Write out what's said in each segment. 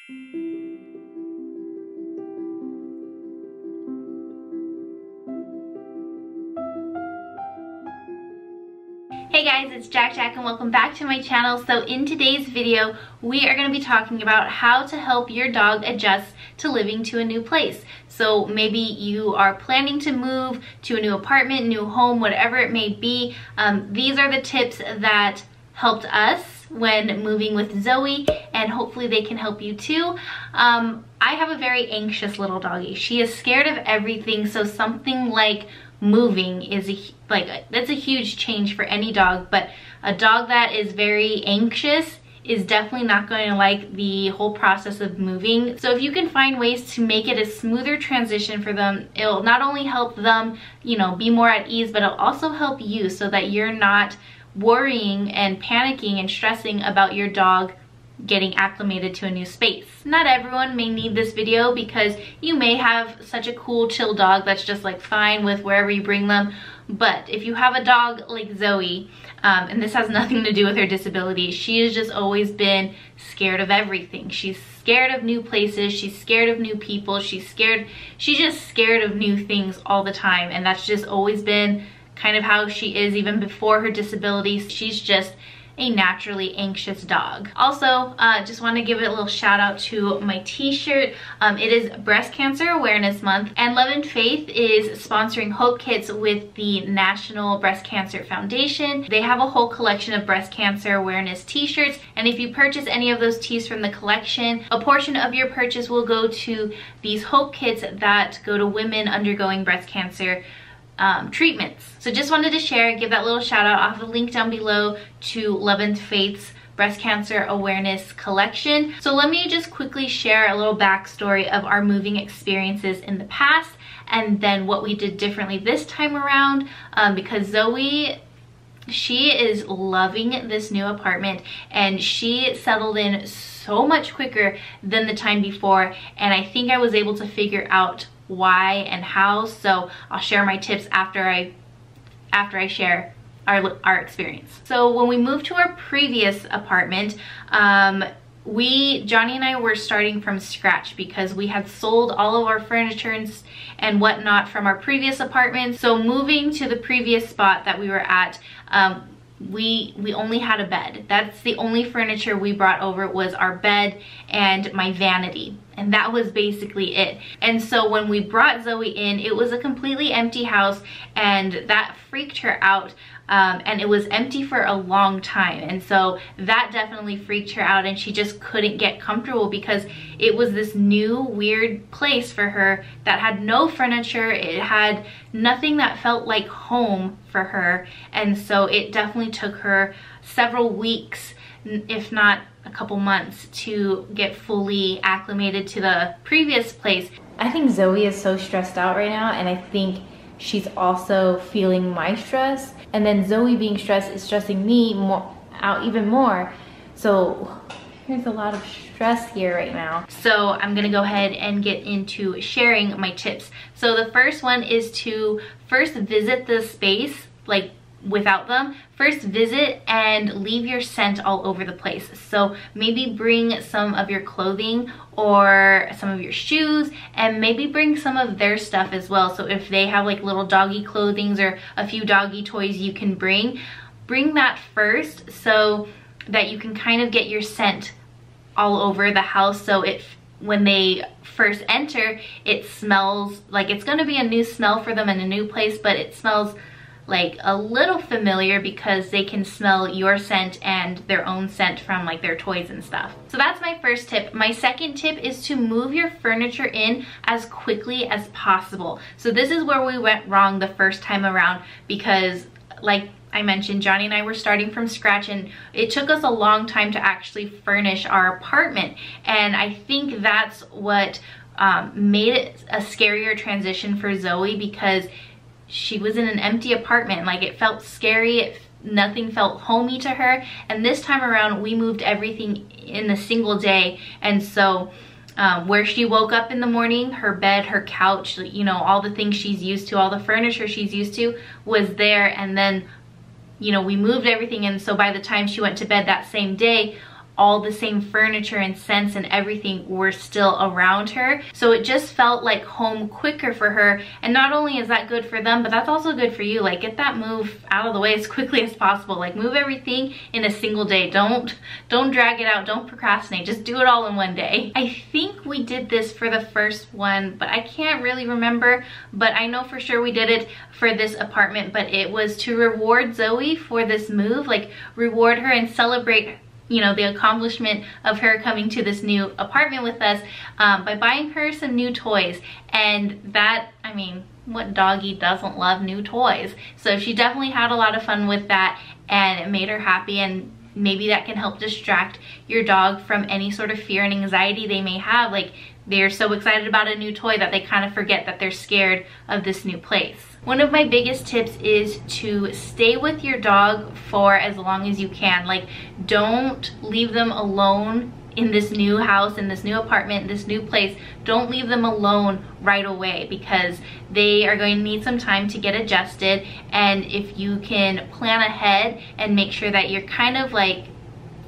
Hey guys, it's JaaackJack and welcome back to my channel. So in today's video, we are going to be talking about how to help your dog adjust to living to a new place. So maybe you are planning to move to a new apartment, new home, whatever it may be. These are the tips that helped us when moving with Zoe, and hopefully they can help you too. I have a very anxious little doggy. She is scared of everything, so something like moving is that's a huge change for any dog, but a dog that is very anxious is definitely not going to like the whole process of moving. So if you can find ways to make it a smoother transition for them, it'll not only help them, you know, be more at ease, but it'll also help you so that you're not worrying and panicking and stressing about your dog getting acclimated to a new space. Not everyone may need this video because you may have such a cool, chill dog that's just like fine with wherever you bring them. But if you have a dog like Zoe, and this has nothing to do with her disability, she has just always been scared of everything. She's scared of new places, she's scared of new people, she's just scared of new things all the time, and that's just always been kind of how she is even before her disability. She's just a naturally anxious dog. Also, just want to give it a little shout out to my t-shirt. It is Breast Cancer Awareness Month, and Love and Faith is sponsoring Hope Kits with the National Breast Cancer Foundation. They have a whole collection of breast cancer awareness t-shirts, and if you purchase any of those tees from the collection, a portion of your purchase will go to these Hope Kits that go to women undergoing breast cancer treatments. So just wanted to share, give that little shout out. I'll have the link down below to Love and Faith's Breast Cancer Awareness Collection. So let me just quickly share a little backstory of our moving experiences in the past and then what we did differently this time around, because Zoe, she is loving this new apartment and she settled in so much quicker than the time before, and I think I was able to figure out why and how. So I'll share my tips after I share our experience. So when we moved to our previous apartment, Johnny and I were starting from scratch because we had sold all of our furniture and whatnot from our previous apartment. So moving to the previous spot that we were at, we only had a bed. That's the only furniture we brought over, was our bed and my vanity, and that was basically it. And so when we brought Zoe in, it was a completely empty house, and that freaked her out. And it was empty for a long time, and so that definitely freaked her out, and she just couldn't get comfortable because it was this new weird place for her that had no furniture. It had nothing that felt like home for her, and so it definitely took her several weeks, if not a couple months, to get fully acclimated to the previous place. I think Zoe is so stressed out right now, and I think she's also feeling my stress, and then Zoe being stressed is stressing me out even more. So there's a lot of stress here right now. So I'm gonna go ahead and get into sharing my tips. So the first one is to first visit the space, like without them. First visit and leave your scent all over the place. So maybe bring some of your clothing or some of your shoes, and maybe bring some of their stuff as well. So if they have like little doggy clothings or a few doggy toys you can bring that first so that you can kind of get your scent all over the house. So when they first enter, it smells like it's going to be a new smell for them in a new place, but it smells like a little familiar because they can smell your scent and their own scent from like their toys and stuff. So that's my first tip. My second tip is to move your furniture in as quickly as possible. So this is where we went wrong the first time around, because like I mentioned, Johnny and I were starting from scratch, and it took us a long time to actually furnish our apartment, and I think that's what made it a scarier transition for Zoe, because she was in an empty apartment. Like, it felt scary, nothing felt homey to her, and this time around we moved everything in a single day. And so where she woke up in the morning, her bed, her couch, you know, all the things she's used to, all the furniture she's used to was there, and then, you know, we moved everything, and so by the time she went to bed that same day, all the same furniture and scents and everything were still around her. So it just felt like home quicker for her. And not only is that good for them, but that's also good for you. Like, get that move out of the way as quickly as possible. Like, move everything in a single day. Don't drag it out. Don't procrastinate. Just do it all in one day. I think we did this for the first one, but I can't really remember. But I know for sure we did it for this apartment, but it was to reward Zoe for this move, like reward her and celebrate, you know, the accomplishment of her coming to this new apartment with us, by buying her some new toys. And that, I mean, what doggy doesn't love new toys? So she definitely had a lot of fun with that, and it made her happy. And maybe that can help distract your dog from any sort of fear and anxiety they may have. Like, they're so excited about a new toy that they kind of forget that they're scared of this new place. One of my biggest tips is to stay with your dog for as long as you can. Like, don't leave them alone in this new house, in this new apartment, this new place. Don't leave them alone right away, because they are going to need some time to get adjusted. And if you can plan ahead and make sure that you're kind of like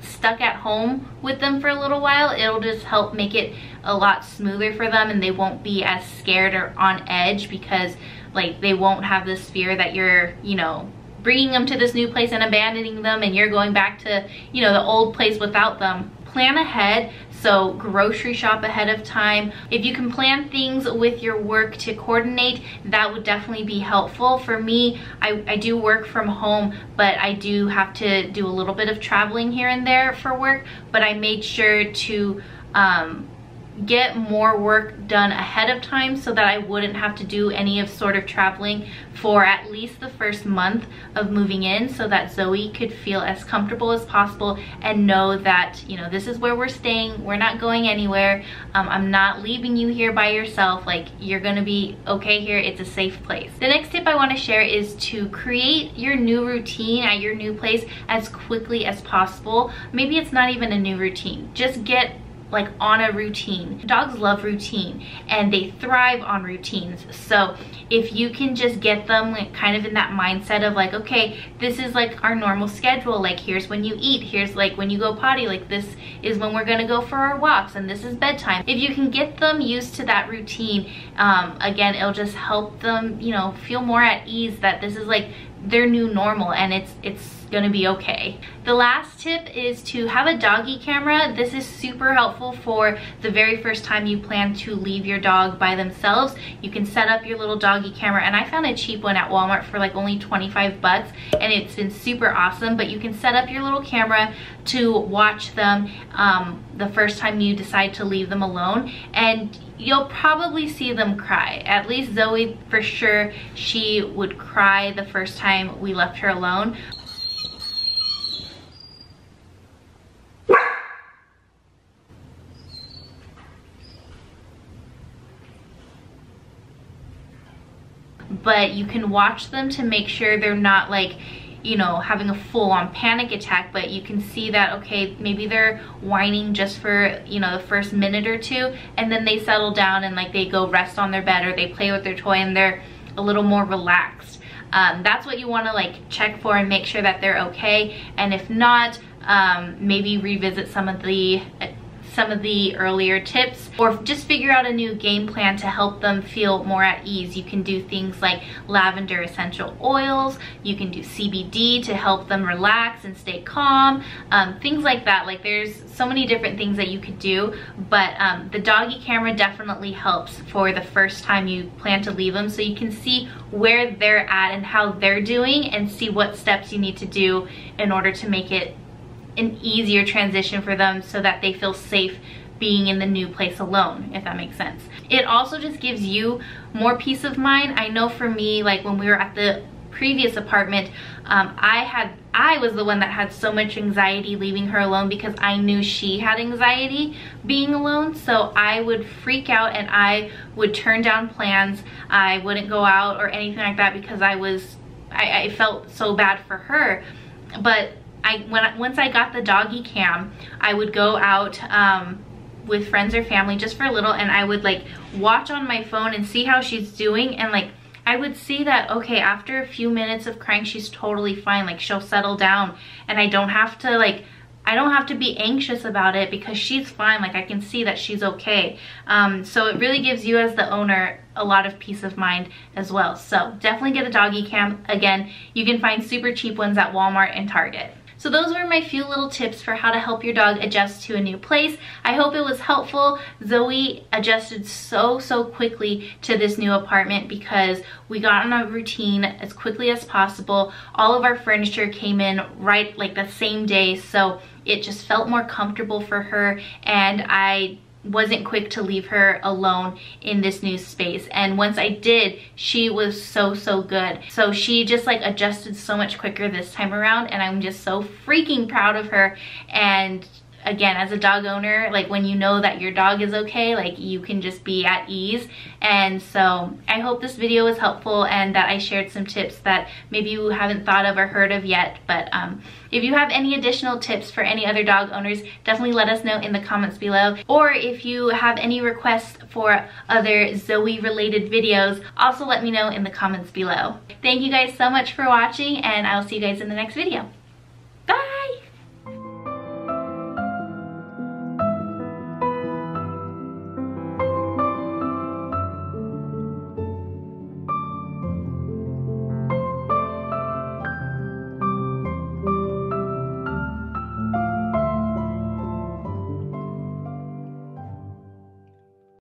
stuck at home with them for a little while, it'll just help make it a lot smoother for them, and they won't be as scared or on edge, because like they won't have this fear that you're, you know, bringing them to this new place and abandoning them, and you're going back to, you know, the old place without them. Plan ahead. So grocery shop ahead of time. If you can plan things with your work to coordinate, that would definitely be helpful. For me, I do work from home, but I do have to do a little bit of traveling here and there for work. But I made sure to get more work done ahead of time so that I wouldn't have to do any of sort of traveling for at least the first month of moving in, so that Zoe could feel as comfortable as possible and know that, you know, this is where we're staying, we're not going anywhere, I'm not leaving you here by yourself, like you're gonna be okay here, it's a safe place. The next tip I want to share is to create your new routine at your new place as quickly as possible. Maybe it's not even a new routine, just get like on a routine. Dogs love routine and they thrive on routines. So if you can just get them like kind of in that mindset of like, okay, this is like our normal schedule, like here's when you eat, here's like when you go potty, like this is when we're gonna go for our walks, and this is bedtime. If you can get them used to that routine, again, it'll just help them, you know, feel more at ease that this is like their new normal, and it's gonna be okay. The last tip is to have a doggy camera. This is super helpful for the very first time you plan to leave your dog by themselves. You can set up your little doggy camera, and I found a cheap one at Walmart for like only 25 bucks, and it's been super awesome. But you can set up your little camera to watch them the first time you decide to leave them alone, and you'll probably see them cry. At least Zoe, for sure, she would cry the first time we left her alone. But you can watch them to make sure they're not like, you know, having a full-on panic attack, but you can see that, okay, maybe they're whining just for, you know, the first minute or two, and then they settle down and like they go rest on their bed or they play with their toy and they're a little more relaxed. That's what you want to like check for and make sure that they're okay. And if not, maybe revisit some of the earlier tips, or just figure out a new game plan to help them feel more at ease. You can do things like lavender essential oils, you can do CBD to help them relax and stay calm, things like that. Like there's so many different things that you could do, but the doggy camera definitely helps for the first time you plan to leave them, so you can see where they're at and how they're doing, and see what steps you need to do in order to make it an easier transition for them so that they feel safe being in the new place alone, if that makes sense. It also just gives you more peace of mind. I know for me, like when we were at the previous apartment, I was the one that had so much anxiety leaving her alone, because I knew she had anxiety being alone. So I would freak out and I would turn down plans. I wouldn't go out or anything like that because I felt so bad for her. But once I got the doggy cam, I would go out with friends or family just for a little, and I would like watch on my phone and see how she's doing, and like I would see that, okay, after a few minutes of crying, she's totally fine, like she'll settle down, and I don't have to like I don't have to be anxious about it because she's fine. Like I can see that she's okay. So it really gives you as the owner a lot of peace of mind as well. So definitely get a doggy cam. Again, you can find super cheap ones at Walmart and Target. So those were my few little tips for how to help your dog adjust to a new place. I hope it was helpful. Zoe adjusted so quickly to this new apartment because we got on a routine as quickly as possible. All of our furniture came in right like the same day, so it just felt more comfortable for her, and I wasn't quick to leave her alone in this new space. And once I did, she was so good. So she just like adjusted so much quicker this time around, and I'm just so freaking proud of her. And again, as a dog owner, like when you know that your dog is okay, like you can just be at ease. And so I hope this video was helpful and that I shared some tips that maybe you haven't thought of or heard of yet. But if you have any additional tips for any other dog owners, definitely let us know in the comments below. Or if you have any requests for other Zoe related videos, also let me know in the comments below. Thank you guys so much for watching, and I'll see you guys in the next video.